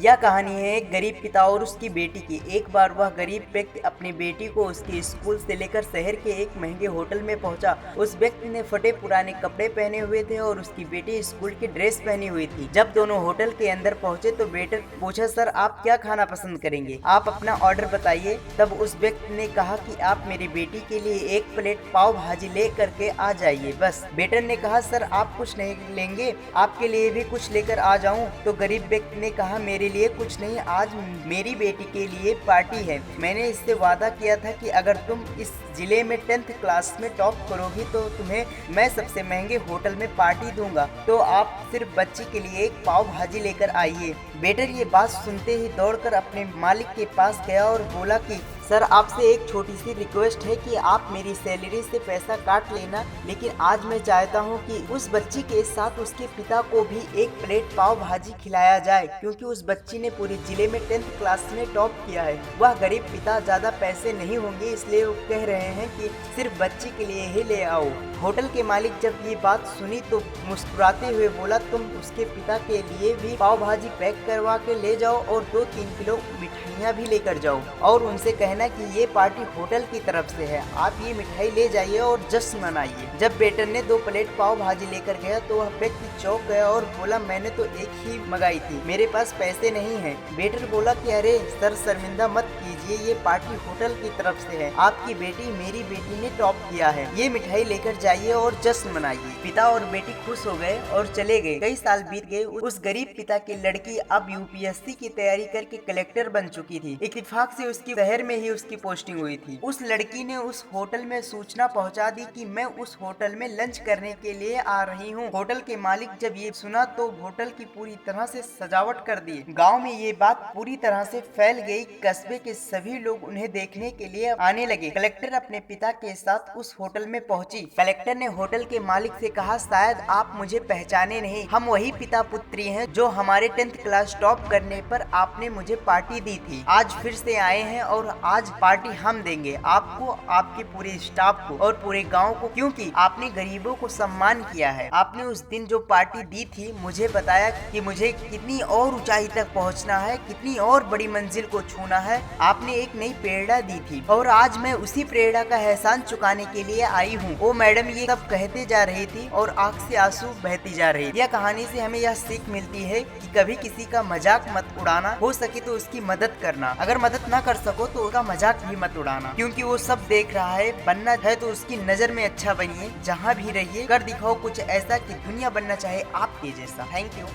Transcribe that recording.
यह कहानी है एक गरीब पिता और उसकी बेटी की। एक बार वह गरीब व्यक्ति अपनी बेटी को उसके स्कूल से लेकर शहर के एक महंगे होटल में पहुंचा। उस व्यक्ति ने फटे पुराने कपड़े पहने हुए थे और उसकी बेटी स्कूल की ड्रेस पहनी हुई थी। जब दोनों होटल के अंदर पहुंचे तो वेटर पूछा, सर आप क्या खाना पसंद करेंगे, आप अपना ऑर्डर बताइए। तब उस व्यक्ति ने कहा कि आप मेरी बेटी के लिए एक प्लेट पाव भाजी ले करके आ जाइए बस। वेटर ने कहा, सर आप कुछ नहीं लेंगे, आपके लिए भी कुछ लेकर आ जाऊं? तो गरीब व्यक्ति ने कहा, मेरे लिए कुछ नहीं, आज मेरी बेटी के लिए पार्टी है। मैंने इससे वादा किया था कि अगर तुम इस जिले में 10th क्लास में टॉप करोगी तो तुम्हें मैं सबसे महंगे होटल में पार्टी दूंगा, तो आप सिर्फ बच्ची के लिए एक पाव भाजी लेकर आइए। वेटर ये बात सुनते ही दौड़कर अपने मालिक के पास गया और बोला कि सर आपसे एक छोटी सी रिक्वेस्ट है कि आप मेरी सैलरी से पैसा काट लेना, लेकिन आज मैं चाहता हूं कि उस बच्ची के साथ उसके पिता को भी एक प्लेट पाव भाजी खिलाया जाए, क्योंकि उस बच्ची ने पूरे जिले में 10th क्लास में टॉप किया है। वह गरीब पिता ज्यादा पैसे नहीं होंगे, इसलिए वो कह रहे हैं कि सिर्फ बच्ची के लिए ही ले आओ। होटल के मालिक जब ये बात सुनी तो मुस्कुराते हुए बोला, तुम उसके पिता के लिए भी पाव भाजी पैक करवा के ले जाओ और 2-3 किलो मिठाइयाँ भी लेकर जाओ और उनसे कहना कि ये पार्टी होटल की तरफ से है, आप ये मिठाई ले जाइए और जश्न मनाइए। जब वेटर ने 2 प्लेट पाव भाजी लेकर गया तो वह व्यक्ति चौंक गया और बोला, मैंने तो एक ही मंगाई थी, मेरे पास पैसे नहीं हैं। वेटर बोला कि अरे सर शर्मिंदा मत कीजिए, ये पार्टी होटल की तरफ से है, आपकी बेटी मेरी बेटी ने टॉप किया है, ये मिठाई लेकर जाइए और जश्न मनाइए। पिता और बेटी खुश हो गए और चले गए। कई साल बीत गए। उस गरीब पिता की लड़की अब यूपीएससी की तैयारी करके कलेक्टर बन चुकी थी। इत्तेफाक से उसकी शहर में ही उसकी पोस्टिंग हुई थी। उस लड़की ने उस होटल में सूचना पहुंचा दी कि मैं उस होटल में लंच करने के लिए आ रही हूं। होटल के मालिक जब ये सुना तो होटल की पूरी तरह से सजावट कर दी। गांव में ये बात पूरी तरह से फैल गई। कस्बे के सभी लोग उन्हें देखने के लिए आने लगे। कलेक्टर अपने पिता के साथ उस होटल में पहुंची। कलेक्टर ने होटल के मालिक से कहा, शायद आप मुझे पहचाने नहीं, हम वही पिता पुत्री हैं जो हमारे 10th क्लास टॉप करने पर आपने मुझे पार्टी दी थी। आज फिर से आए हैं और आज पार्टी हम देंगे आपको, आपके पूरे स्टाफ को और पूरे गांव को, क्योंकि आपने गरीबों को सम्मान किया है। आपने उस दिन जो पार्टी दी थी मुझे बताया कि मुझे कितनी और ऊंचाई तक पहुंचना है, कितनी और बड़ी मंजिल को छूना है। आपने एक नई प्रेरणा दी थी और आज मैं उसी प्रेरणा का एहसान चुकाने के लिए आई हूँ। वो मैडम ये सब कहते जा रही थी और आंख से आंसू बहती जा रही थी। यह कहानी से हमें यह सीख मिलती है कि कभी किसी का मजाक मत उड़ाना, हो सके तो उसकी मदद करना, अगर मदद ना कर सको तो उसका मजाक भी मत उड़ाना, क्योंकि वो सब देख रहा है। बनना है तो उसकी नजर में अच्छा बनिए, जहाँ भी रहिए कर दिखाओ कुछ ऐसा कि दुनिया बनना चाहे आपके जैसा। Thank you.